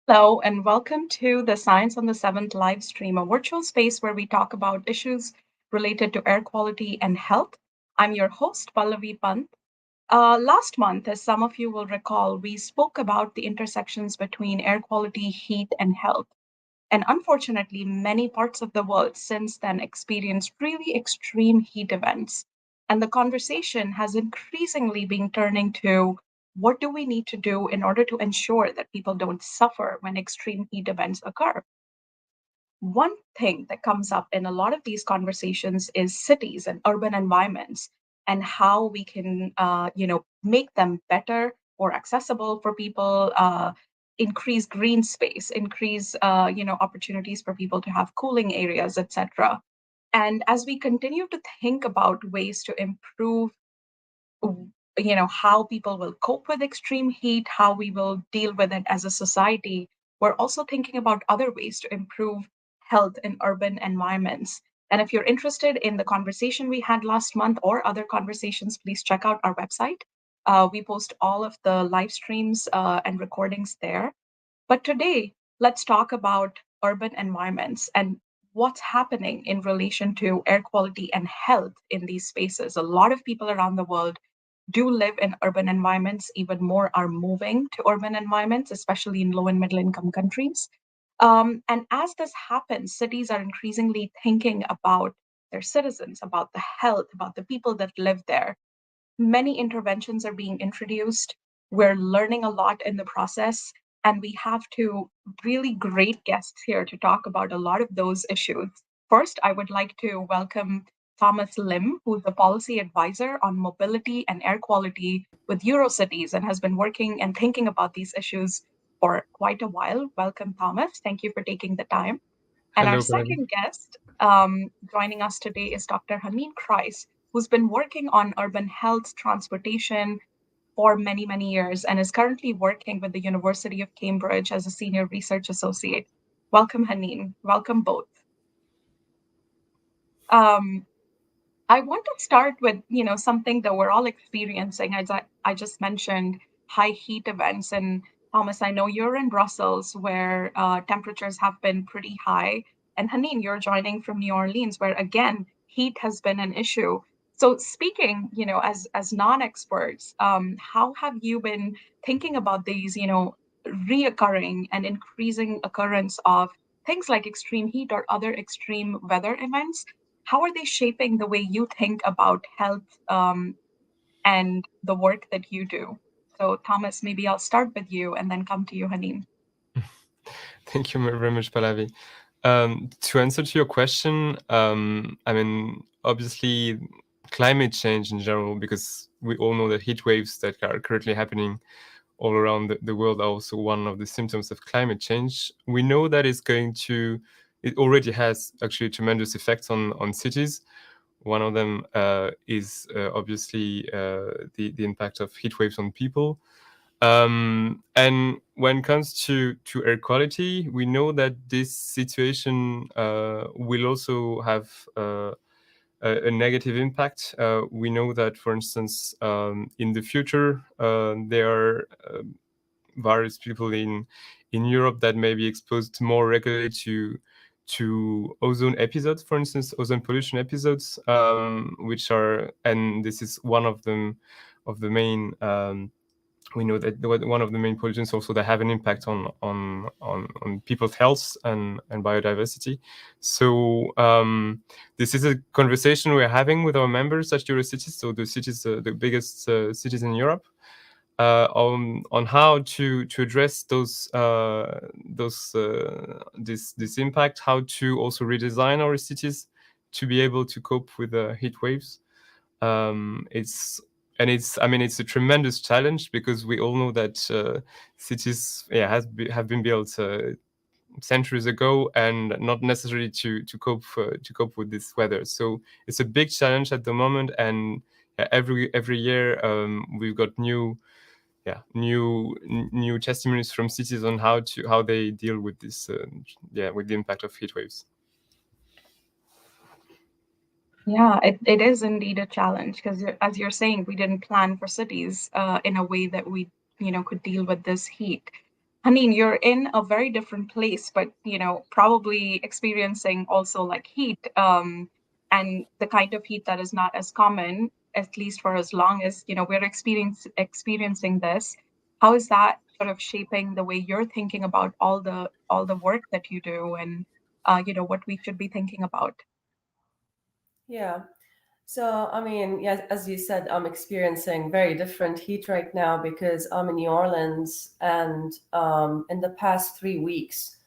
Hello, and welcome to the Science on the Seventh live stream, a virtual space where we talk about issues related to air quality and health. I'm your host, Pallavi Pant. Last month, as some of you will recall, we spoke about the intersections between air quality, heat, and health. And unfortunately, many parts of the world since then experienced really extreme heat events. And the conversation has increasingly been turning to what do we need to do in order to ensure that people don't suffer when extreme heat events occur? One thing that comes up in a lot of these conversations is cities and urban environments and how we can, make them better or accessible for people, increase green space, increase, opportunities for people to have cooling areas, etc. And as we continue to think about ways to improve how people will cope with extreme heat, how we will deal with it as a society, we're also thinking about other ways to improve health in urban environments. And if you're interested in the conversation we had last month or other conversations, please check out our website. We post all of the live streams and recordings there. But today, let's talk about urban environments and what's happening in relation to air quality and health in these spaces. A lot of people around the world do live in urban environments, even more are moving to urban environments, especially in low and middle income countries. And as this happens, cities are increasingly thinking about their citizens, about the health, about the people that live there. Many interventions are being introduced. We're learning a lot in the process, and we have two really great guests here to talk about a lot of those issues. First, I would like to welcome Thomas Lim, who's a policy advisor on mobility and air quality with Eurocities and has been working and thinking about these issues for quite a while. Welcome, Thomas. Thank you for taking the time. And our Hello, Pallavi. second guest joining us today is Dr. Haneen Kreis, who's been working on urban health transportation for many, many years and is currently working with the University of Cambridge as a senior research associate. Welcome, Haneen. Welcome both. Um, I want to start with, something that we're all experiencing. As I just mentioned, high heat events. And Thomas, I know you're in Brussels where temperatures have been pretty high. And Haneen, you're joining from New Orleans, where again, heat has been an issue. So speaking, as non-experts, how have you been thinking about these, reoccurring and increasing occurrence of things like extreme heat or other extreme weather events? How are they shaping the way you think about health and the work that you do? So, Thomas, maybe I'll start with you and then come to you, Haneen. Thank you very much, Pallavi. To answer to your question, obviously, climate change in general, because we all know that heat waves that are currently happening all around the world are also one of the symptoms of climate change. We know that it already has actually tremendous effects on cities. One of them is obviously the impact of heat waves on people. And when it comes to air quality, we know that this situation will also have a negative impact. We know that, for instance, in the future, there are various people in Europe that may be exposed more regularly to ozone episodes, for instance, ozone pollution episodes, and this is one of them of the main. We know that one of the main pollutants also that have an impact on people's health and biodiversity. So this is a conversation we're having with our members at Eurocities, so the cities, the biggest cities in Europe, on how to address this impact, how to also redesign our cities to be able to cope with heat waves. It's a tremendous challenge because we all know that cities have been built centuries ago and not necessarily to cope with this weather. So it's a big challenge at the moment, and every year we've got new new testimonies from cities on how they deal with this with the impact of heat waves. Yeah, it is indeed a challenge because, as you're saying, we didn't plan for cities in a way that we, could deal with this heat. I mean, you're in a very different place, but, probably experiencing also like heat, and the kind of heat that is not as common, at least for as long as, we're experiencing this. How is that sort of shaping the way you're thinking about all the work that you do and, what we should be thinking about? Yeah. So, I mean, yeah, as you said, I'm experiencing very different heat right now because I'm in New Orleans, and in the past 3 weeks,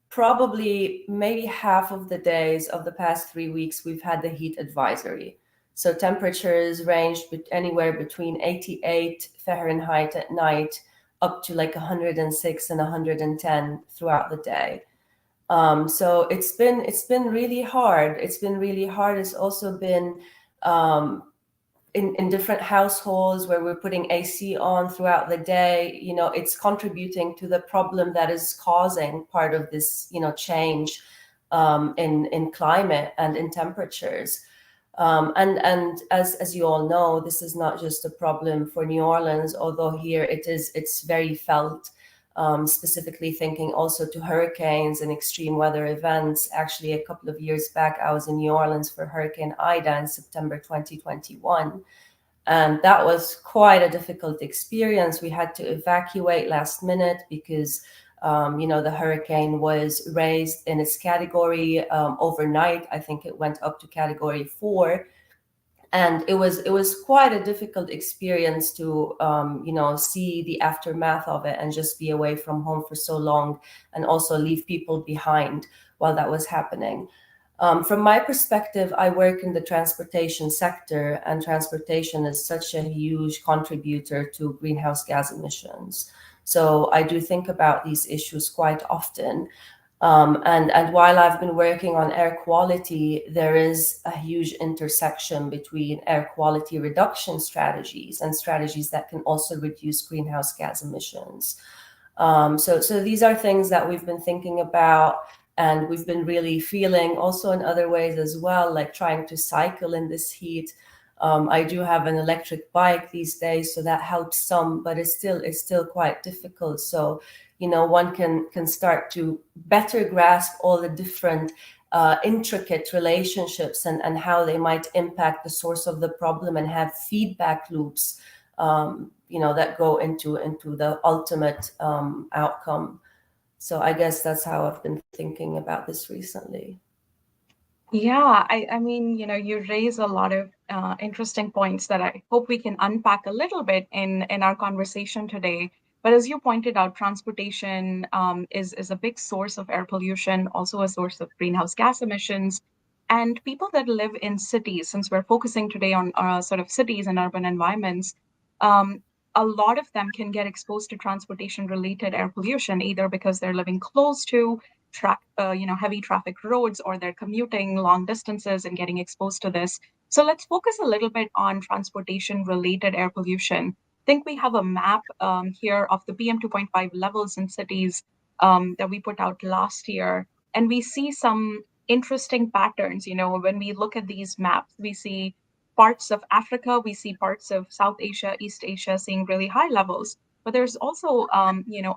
probably maybe half of the days of the past 3 weeks, we've had the heat advisory. So temperatures ranged anywhere between 88 Fahrenheit at night up to like 106 and 110 throughout the day. So it's been really hard. It's been really hard. It's also been um, in different households where we're putting AC on throughout the day. It's contributing to the problem that is causing part of this, change in climate and in temperatures. And as you all know, this is not just a problem for New Orleans, although here it's very felt. Specifically thinking also to hurricanes and extreme weather events. Actually, a couple of years back, I was in New Orleans for Hurricane Ida in September 2021. And that was quite a difficult experience. We had to evacuate last minute because the hurricane was raised in its category overnight. I think it went up to category 4, and it was quite a difficult experience to see the aftermath of it and just be away from home for so long, and also leave people behind while that was happening. From my perspective, I work in the transportation sector, and transportation is such a huge contributor to greenhouse gas emissions. So I do think about these issues quite often. And while I've been working on air quality, there is a huge intersection between air quality reduction strategies and strategies that can also reduce greenhouse gas emissions. So these are things that we've been thinking about, and we've been really feeling also in other ways as well, like trying to cycle in this heat. I do have an electric bike these days, so that helps some, but it's still quite difficult. So one can start to better grasp all the different intricate relationships, and how they might impact the source of the problem, and have feedback loops that go into the ultimate outcome. So I guess that's how I've been thinking about this recently. Yeah, I mean, you raise a lot of interesting points that I hope we can unpack a little bit in our conversation today. But as you pointed out, transportation is a big source of air pollution, also a source of greenhouse gas emissions. And people that live in cities, since we're focusing today on sort of cities and urban environments, um, a lot of them can get exposed to transportation-related air pollution, either because they're living close to heavy traffic roads, or they're commuting long distances and getting exposed to this. So let's focus a little bit on transportation related air pollution. I think we have a map here of the PM 2.5 levels in cities that we put out last year. And we see some interesting patterns. When we look at these maps, we see parts of Africa, we see parts of South Asia, East Asia seeing really high levels. But there's also,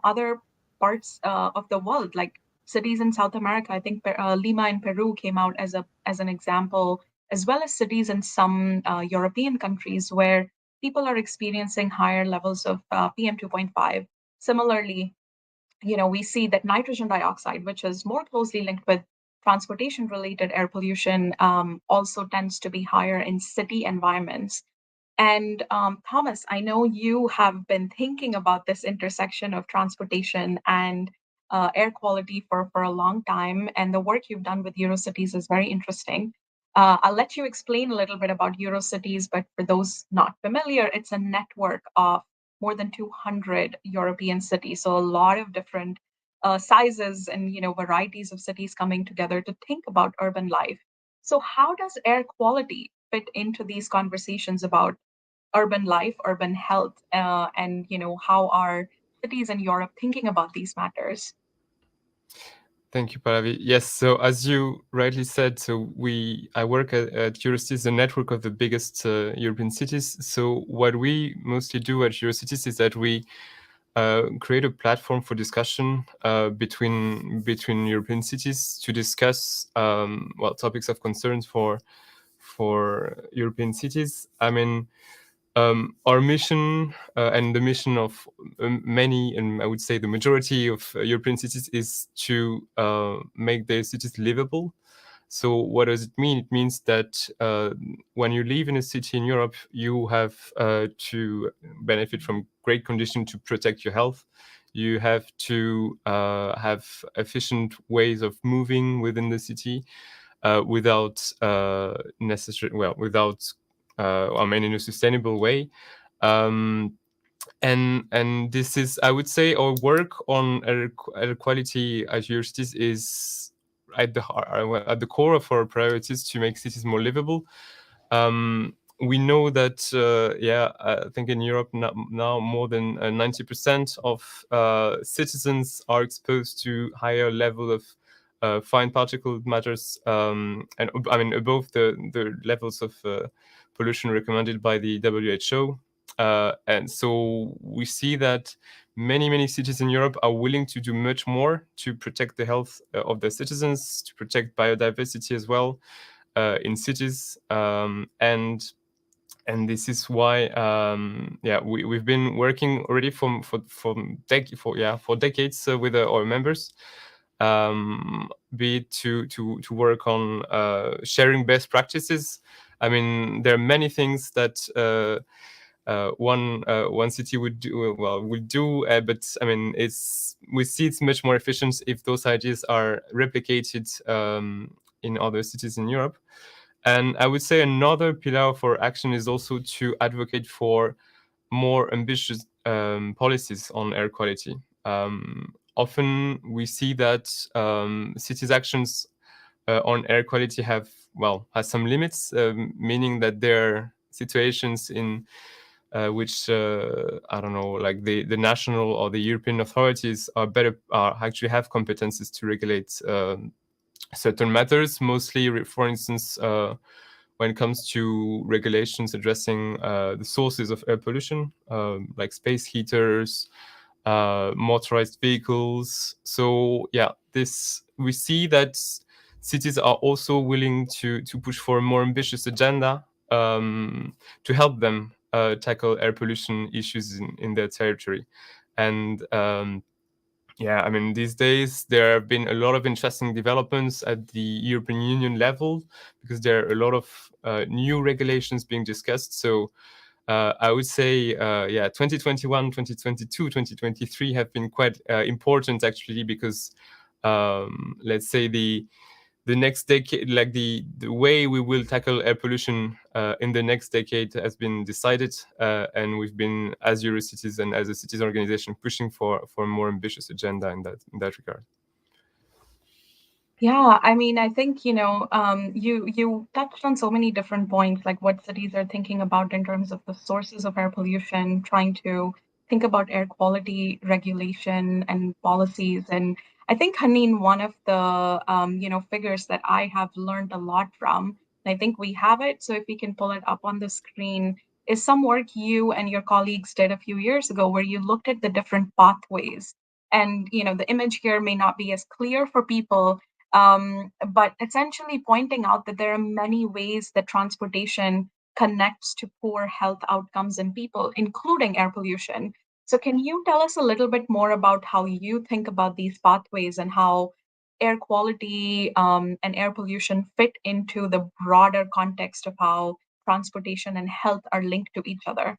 other parts of the world, like cities in South America. I think Lima in Peru came out as an example, as well as cities in some European countries where people are experiencing higher levels of PM 2.5. Similarly, we see that nitrogen dioxide, which is more closely linked with transportation related air pollution, also tends to be higher in city environments. And Thomas, I know you have been thinking about this intersection of transportation and air quality for a long time, and the work you've done with Eurocities is very interesting. I'll let you explain a little bit about Eurocities, but for those not familiar, it's a network of more than 200 European cities, so a lot of different sizes and varieties of cities coming together to think about urban life. So, how does air quality fit into these conversations about urban life, urban health, and how are cities in Europe thinking about these matters? Thank you, Pallavi. Yes, so as you rightly said, I work at Eurocities, the network of the biggest European cities. So what we mostly do at Eurocities is that we create a platform for discussion between European cities to discuss topics of concerns for European cities. I mean, our mission and the mission of many, and I would say the majority of European cities, is to make their cities livable. So what does it mean? It means that when you live in a city in Europe, you have to benefit from great conditions to protect your health. You have to have efficient ways of moving within the city without in a sustainable way. And this is, I would say, our work on air quality at universities is at the core of our priorities to make cities more livable. We know that, I think in Europe now more than 90% of citizens are exposed to higher level of fine particulate matters, and I mean above the levels of pollution recommended by the WHO. And so we see that many cities in Europe are willing to do much more to protect the health of their citizens, to protect biodiversity as well in cities, and this is why we've been working already for decades with our members, be it to work on sharing best practices. I mean, there are many things that one city would do, but I mean, we see it's much more efficient if those ideas are replicated in other cities in Europe. And I would say another pillar for action is also to advocate for more ambitious policies on air quality. Often we see that cities' actions on air quality has some limits, meaning that there are situations in which I don't know, like the national or the European authorities actually have competences to regulate certain matters, mostly, for instance, when it comes to regulations addressing the sources of air pollution, like space heaters, motorized vehicles. So we see that cities are also willing to push for a more ambitious agenda to help them tackle air pollution issues in their territory. And I mean, these days there have been a lot of interesting developments at the European Union level because there are a lot of new regulations being discussed. So I would say, 2021, 2022, 2023 have been quite important actually because, let's say the next decade, like the way we will tackle air pollution in the next decade has been decided, and we've been, as Eurocities and as a cities organization, pushing for a more ambitious agenda in that regard. Yeah, I mean, I think, you touched on so many different points, like what cities are thinking about in terms of the sources of air pollution, trying to think about air quality regulation and policies. And I think, Haneen, one of the, figures that I have learned a lot from, and I think we have it, so if we can pull it up on the screen, is some work you and your colleagues did a few years ago where you looked at the different pathways. And, the image here may not be as clear for people, but essentially pointing out that there are many ways that transportation connects to poor health outcomes in people, including air pollution. So, can you tell us a little bit more about how you think about these pathways and how air quality and air pollution fit into the broader context of how transportation and health are linked to each other?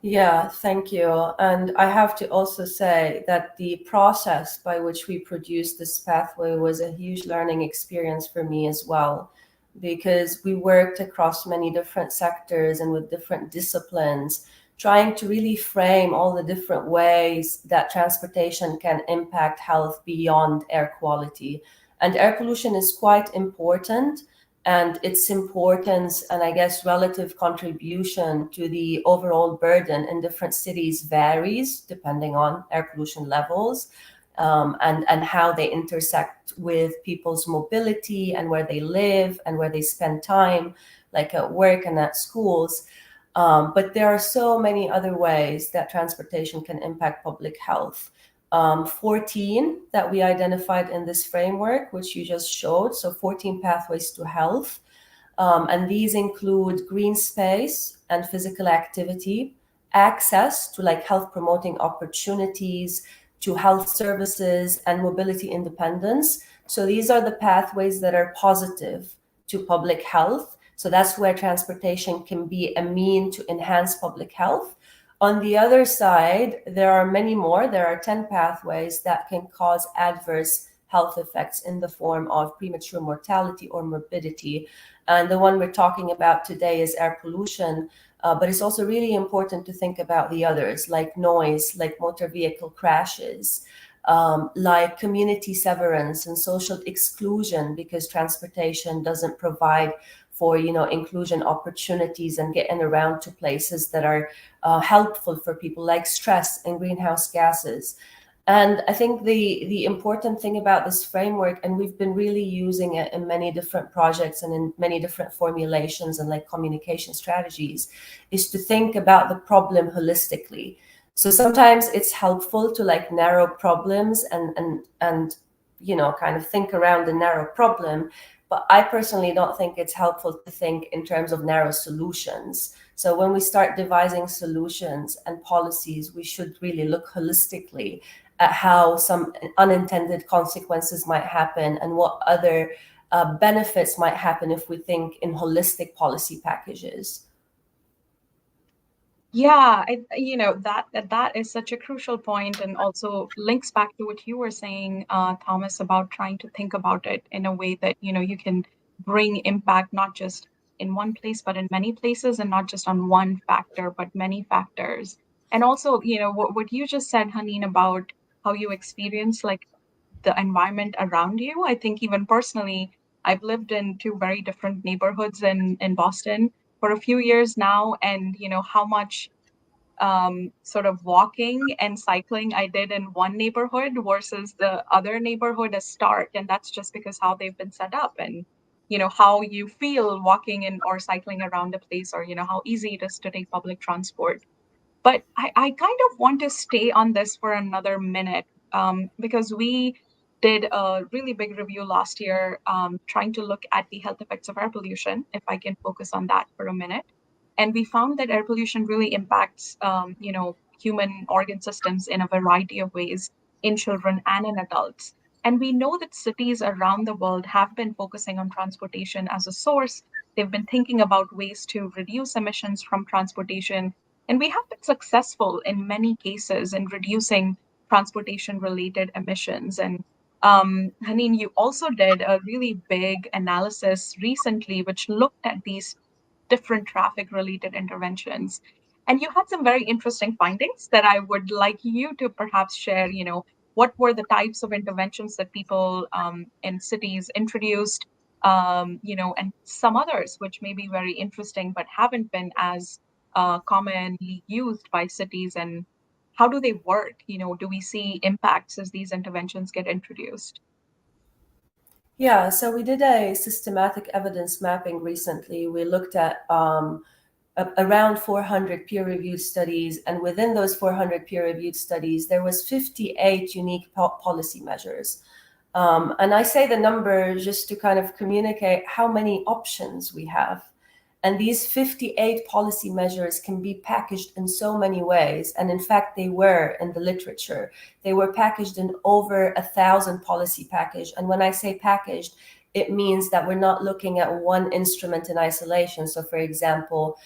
Yeah, thank you. And I have to also say that the process by which we produced this pathway was a huge learning experience for me as well, because we worked across many different sectors and with different disciplines, trying to really frame all the different ways that transportation can impact health beyond air quality. And air pollution is quite important, and its importance and I guess relative contribution to the overall burden in different cities varies depending on air pollution levels, and how they intersect with people's mobility and where they live and where they spend time, like at work and at schools. But there are so many other ways that transportation can impact public health. 14 that we identified in this framework, which you just showed. So 14 pathways to health. And these include green space and physical activity, access to like health promoting opportunities, to health services, and mobility independence. So these are the pathways that are positive to public health. So that's where transportation can be a mean to enhance public health. On the other side, there are many more. There are 10 pathways that can cause adverse health effects in the form of premature mortality or morbidity. And the one we're talking about today is air pollution. But it's also really important to think about the others, like noise, like motor vehicle crashes, like community severance and social exclusion, because transportation doesn't provide for inclusion opportunities and getting around to places that are helpful for people, like stress and greenhouse gases. And I think the important thing about this framework, and we've been really using it in many different projects and in many different formulations and like communication strategies, is to think about the problem holistically. So sometimes it's helpful to like narrow problems and kind of think around the narrow problem. But I personally don't think it's helpful to think in terms of narrow solutions. So when we start devising solutions and policies, we should really look holistically at how some unintended consequences might happen and what other benefits might happen if we think in holistic policy packages. Yeah, that is such a crucial point, and also links back to what you were saying, Thomas, about trying to think about it in a way that you can bring impact not just in one place but in many places, and not just on one factor but many factors. And also, what you just said, Haneen, about how you experience like the environment around you. I think even personally, I've lived in two very different neighborhoods in Boston for a few years now, and how much sort of walking and cycling I did in one neighborhood versus the other neighborhood is stark, and that's just because how they've been set up, and how you feel walking in or cycling around a place, or how easy it is to take public transport. But I kind of want to stay on this for another minute, because we did a really big review last year, trying to look at the health effects of air pollution, if I can focus on that for a minute. And we found that air pollution really impacts, human organ systems in a variety of ways in children and in adults. And we know that cities around the world have been focusing on transportation as a source. They've been thinking about ways to reduce emissions from transportation, and we have been successful in many cases in reducing transportation related emissions. And Haneen, you also did a really big analysis recently, which looked at these different traffic related interventions. And you had some very interesting findings that I would like you to perhaps share. What were the types of interventions that people in cities introduced, and some others which may be very interesting but haven't been as commonly used by cities, and how do they work? Do we see impacts as these interventions get introduced? Yeah, so we did a systematic evidence mapping recently. We looked at around 400 peer-reviewed studies, and within those 400 peer-reviewed studies, there was 58 unique policy measures. And I say the number just to kind of communicate how many options we have. And these 58 policy measures can be packaged in so many ways. And in fact, they were in the literature. They were packaged in over 1,000 policy package. And when I say packaged, it means that we're not looking at one instrument in isolation. So for example,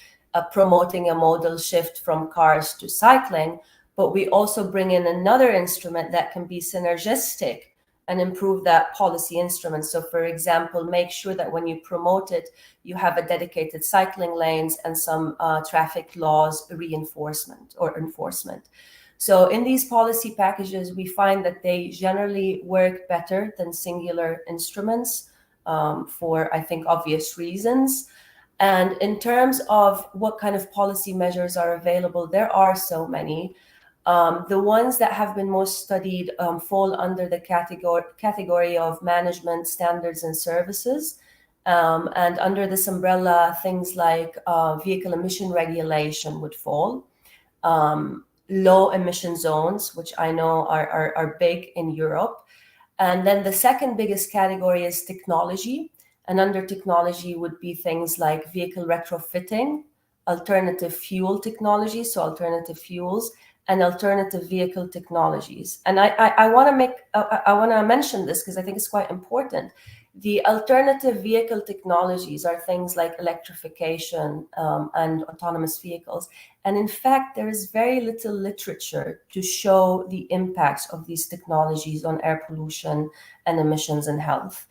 promoting a modal shift from cars to cycling, but we also bring in another instrument that can be synergistic and improve that policy instrument. So for example, make sure that when you promote it, you have a dedicated cycling lanes and some traffic laws reinforcement or enforcement. So in these policy packages, we find that they generally work better than singular instruments. for, I think, obvious reasons. And in terms of what kind of policy measures are available, there are so many. The ones that have been most studied fall under the category of management standards and services. And under this umbrella, things like vehicle emission regulation would fall. Low emission zones, which I know are big in Europe. And then the second biggest category is technology. And under technology would be things like vehicle retrofitting, alternative fuel technology, so alternative fuels, and alternative vehicle technologies. And I want to mention this because I think it's quite important. The alternative vehicle technologies are things like electrification and autonomous vehicles. And in fact, there is very little literature to show the impacts of these technologies on air pollution and emissions and health.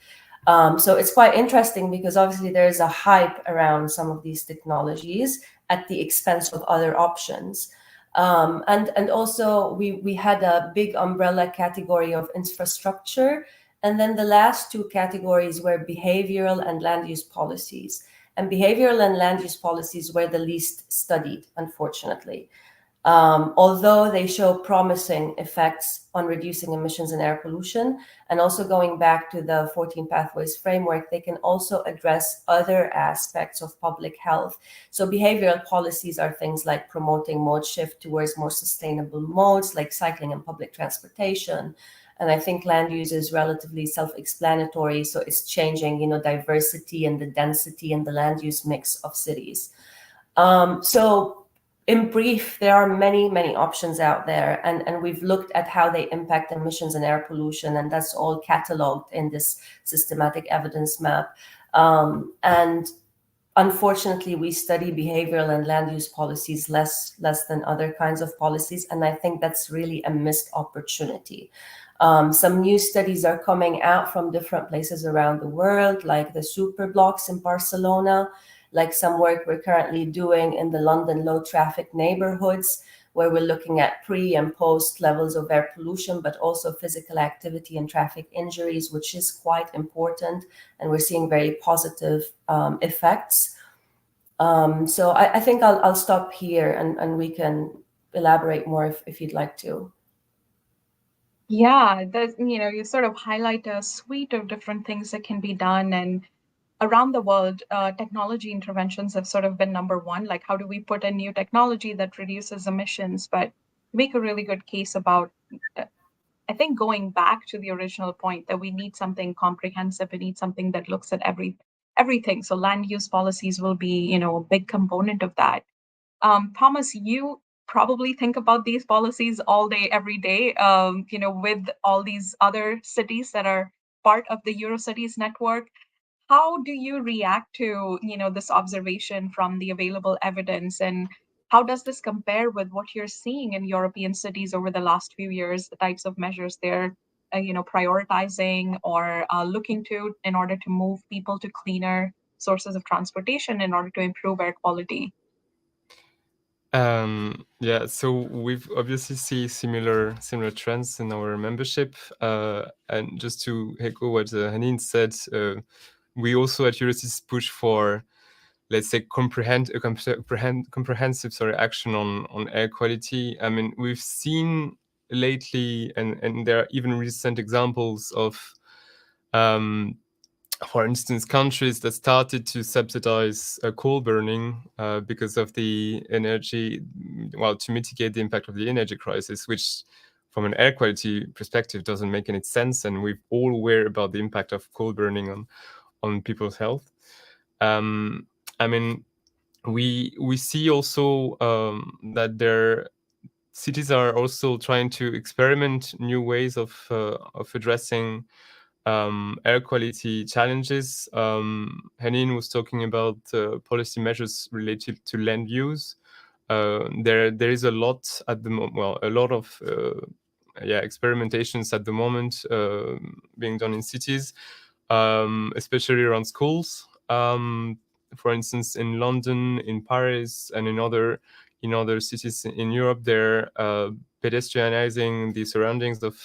So it's quite interesting because obviously there is a hype around some of these technologies at the expense of other options. And also we had a big umbrella category of infrastructure. And then the last two categories were behavioral and land use policies. And behavioral and land use policies were the least studied, unfortunately. Although they show promising effects on reducing emissions and air pollution, and also going back to the 14 Pathways framework, they can also address other aspects of public health. So behavioral policies are things like promoting mode shift towards more sustainable modes, like cycling and public transportation. And I think land use is relatively self-explanatory. So it's changing, diversity and the density and the land use mix of cities. So in brief, there are many, many options out there, and we've looked at how they impact emissions and air pollution, and that's all cataloged in this systematic evidence map. And unfortunately, we study behavioral and land use policies less than other kinds of policies, and I think that's really a missed opportunity. Some new studies are coming out from different places around the world, like the Superblocks in Barcelona, like some work we're currently doing in the London low traffic neighborhoods, where we're looking at pre and post levels of air pollution, but also physical activity and traffic injuries, which is quite important. And we're seeing very positive effects. So I think I'll stop here and we can elaborate more if you'd like to. Yeah, you sort of highlight a suite of different things that can be done. And around the world, technology interventions have sort of been number one. Like, how do we put in new technology that reduces emissions? But make a really good case about, I think, going back to the original point that we need something comprehensive. We need something that looks at everything. So land use policies will be, a big component of that. Thomas, you probably think about these policies all day, every day, with all these other cities that are part of the Eurocities network. How do you react to, this observation from the available evidence, and how does this compare with what you're seeing in European cities over the last few years, the types of measures they're, prioritizing or looking to in order to move people to cleaner sources of transportation in order to improve air quality? Yeah, so we've obviously see similar trends in our membership. And just to echo what Haneen said, we also at Eurocities push for, let's say, comprehensive action on air quality. I mean, we've seen lately, and there are even recent examples of, for instance, countries that started to subsidize coal burning because of the energy, to mitigate the impact of the energy crisis, which from an air quality perspective doesn't make any sense. And we're all aware about the impact of coal burning on people's health. I mean, we see also that cities are also trying to experiment new ways of addressing air quality challenges. Haneen was talking about policy measures related to land use. There is a lot at the moment. Well, a lot of experimentations at the moment being done in cities, especially around schools. For instance, in London, in Paris, and in other in other cities in Europe, they're pedestrianizing the surroundings of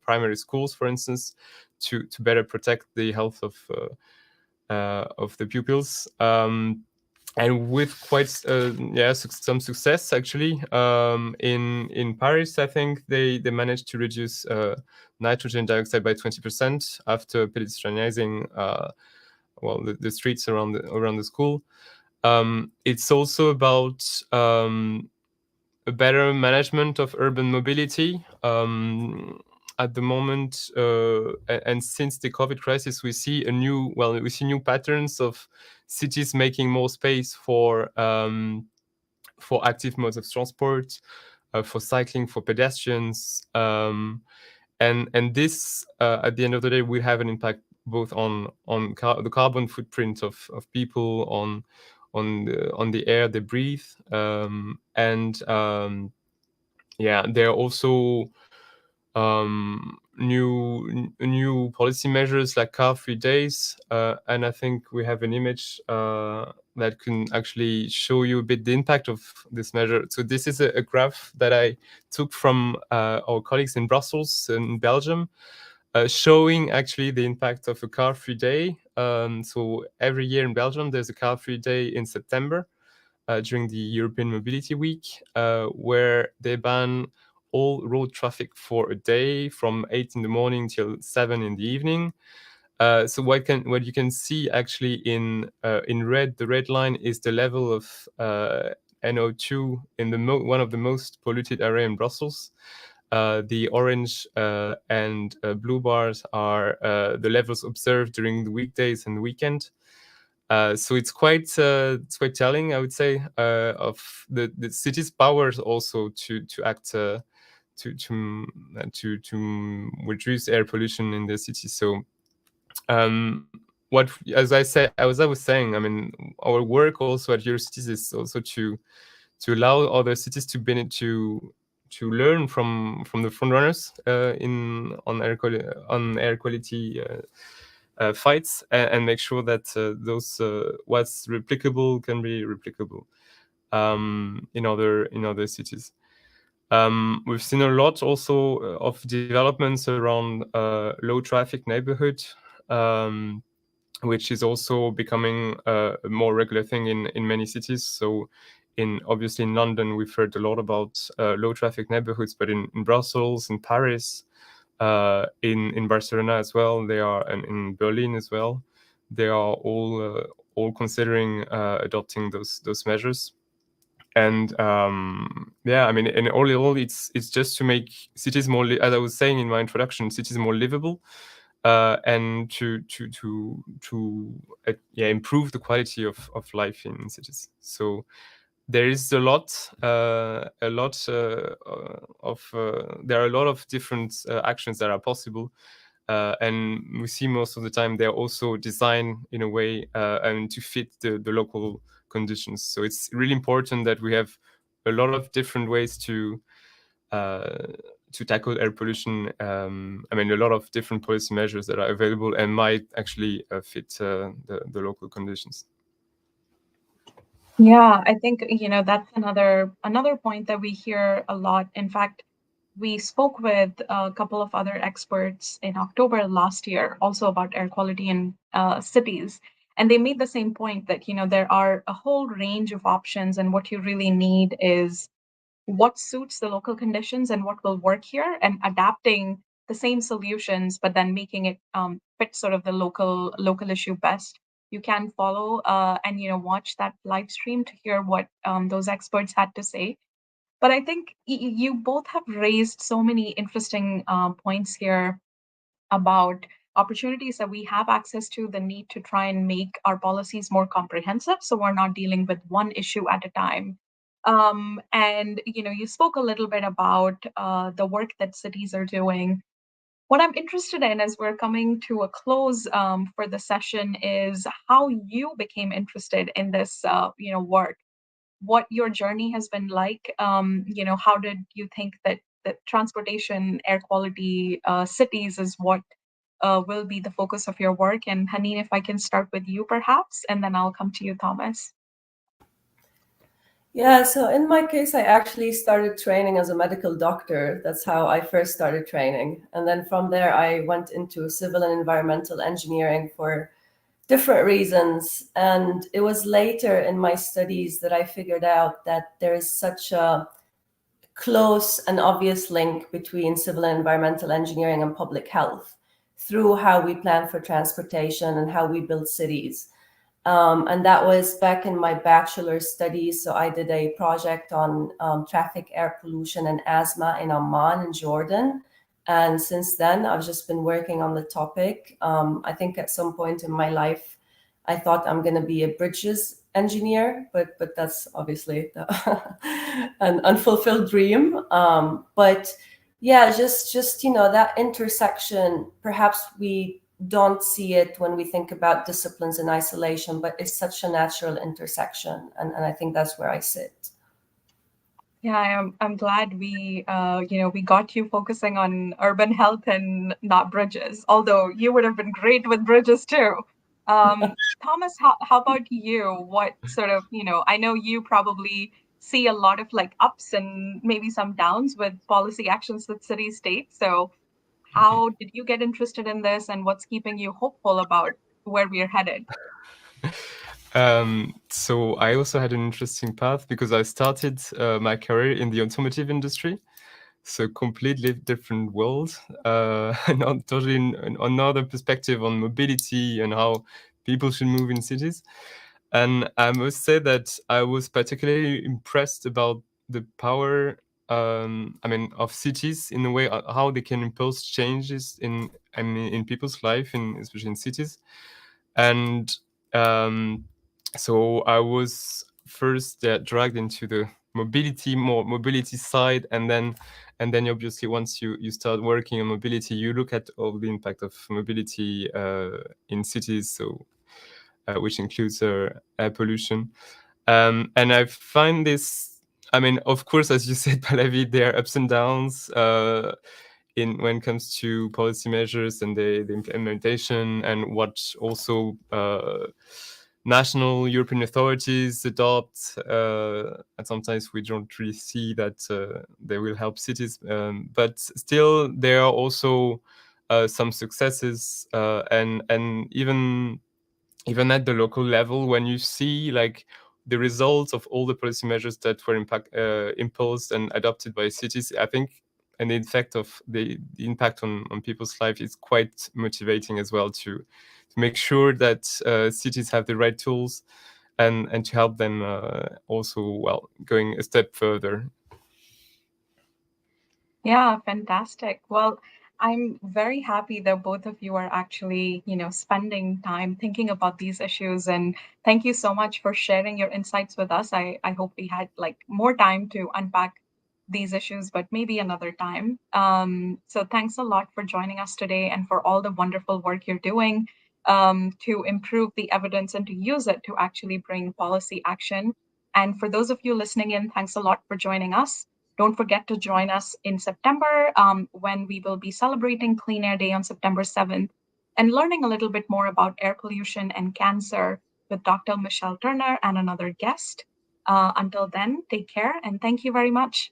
primary schools, for instance, to better protect the health of the pupils. And with quite some success actually. In Paris, I think they managed to reduce nitrogen dioxide by 20% after pedestrianizing the streets around the school. It's also about a better management of urban mobility. At the moment, and since the COVID crisis, we see new patterns of cities making more space for active modes of transport, for cycling, for pedestrians, and this at the end of the day will have an impact both on the carbon footprint of people, on the air they breathe, and there are also new policy measures like car-free days, and I think we have an image that can actually show you a bit the impact of this measure. So this is a graph that I took from our colleagues in Brussels in Belgium, showing actually the impact of a car-free day. So every year in Belgium, there's a car-free day in September during the European Mobility Week, where they ban all road traffic for a day from 8 in the morning till 7 in the evening. So what you can see actually in red, the red line is the level of NO2 in one of the most polluted area in Brussels. The orange and blue bars are the levels observed during the weekdays and the weekend. So it's quite telling, I would say, of the city's powers also to act to reduce air pollution in the city. So what, as I was saying, I mean, our work also at Eurocities is also to allow other cities to learn from the front runners on air quality fights, and make sure that those what's replicable can be replicable in other cities. We've seen a lot also of developments around low traffic neighborhood, which is also becoming a more regular thing in many cities. So obviously in London, we've heard a lot about low traffic neighborhoods, but in Brussels, in Paris, in Barcelona as well, they are, and in Berlin as well, they are all considering adopting those measures. And I mean, and all in all, it's just to make cities more, as I was saying in my introduction, cities more livable, and to improve the quality of life in cities. So there is there are a lot of different actions that are possible, and we see most of the time they're also designed in a way and to fit the local conditions. So it's really important that we have a lot of different ways to tackle air pollution. I mean, a lot of different policy measures that are available and might actually fit the local conditions. Yeah, I think, that's another point that we hear a lot. In fact, we spoke with a couple of other experts in October last year also about air quality in cities. And they made the same point that, there are a whole range of options, and what you really need is what suits the local conditions and what will work here, and adapting the same solutions, but then making it fit sort of the local issue best. You can follow and watch that live stream to hear what those experts had to say. But I think you both have raised so many interesting points here about opportunities that we have access to, the need to try and make our policies more comprehensive so we're not dealing with one issue at a time. And you spoke a little bit about the work that cities are doing. What I'm interested in as we're coming to a close for the session is how you became interested in this work, what your journey has been like. How did you think that transportation, air quality, cities is what will be the focus of your work? And Haneen, if I can start with you perhaps, and then I'll come to you, Thomas. Yeah, so in my case, I actually started training as a medical doctor. That's how I first started training. And then from there, I went into civil and environmental engineering for different reasons. And it was later in my studies that I figured out that there is such a close and obvious link between civil and environmental engineering and public health through how we plan for transportation and how we build cities. And that was back in my bachelor's studies. So I did a project on traffic, air pollution, and asthma in Amman in Jordan. And since then, I've just been working on the topic. I think at some point in my life, I thought I'm going to be a bridges engineer, but that's obviously an unfulfilled dream. But yeah, just that intersection. Perhaps we don't see it when we think about disciplines in isolation, but it's such a natural intersection, and I think that's where I sit. Yeah, I'm glad we got you focusing on urban health and not bridges. Although you would have been great with bridges too. Thomas, how about you? What sort of, I know you probably see a lot of like ups and maybe some downs with policy actions with city states. So how did you get interested in this, and what's keeping you hopeful about where we are headed? So I also had an interesting path because I started my career in the automotive industry. So completely different world, not totally another perspective on mobility and how people should move in cities. And I must say that I was particularly impressed about the power, of cities in a way, how they can impose changes in people's life, especially in cities. And um, so I was first dragged into the more mobility side, and then obviously once you start working on mobility, you look at all the impact of mobility in cities, so which includes air pollution. And I find this, of course, as you said, Pallavi, there are ups and downs in when it comes to policy measures and the implementation, and what also national European authorities adopt. And sometimes we don't really see that they will help cities, but still there are also some successes, and even at the local level, when you see like the results of all the policy measures that were imposed and adopted by cities, I think, and the effect of the impact on people's life is quite motivating as well, to make sure that cities have the right tools, and to help them also, well, going a step further. Yeah, fantastic. Well, I'm very happy that both of you are actually, spending time thinking about these issues. And thank you so much for sharing your insights with us. I hope we had like more time to unpack these issues, but maybe another time. So thanks a lot for joining us today and for all the wonderful work you're doing to improve the evidence and to use it to actually bring policy action. And for those of you listening in, thanks a lot for joining us. Don't forget to join us in September when we will be celebrating Clean Air Day on September 7th and learning a little bit more about air pollution and cancer with Dr. Michelle Turner and another guest. Until then, take care and thank you very much.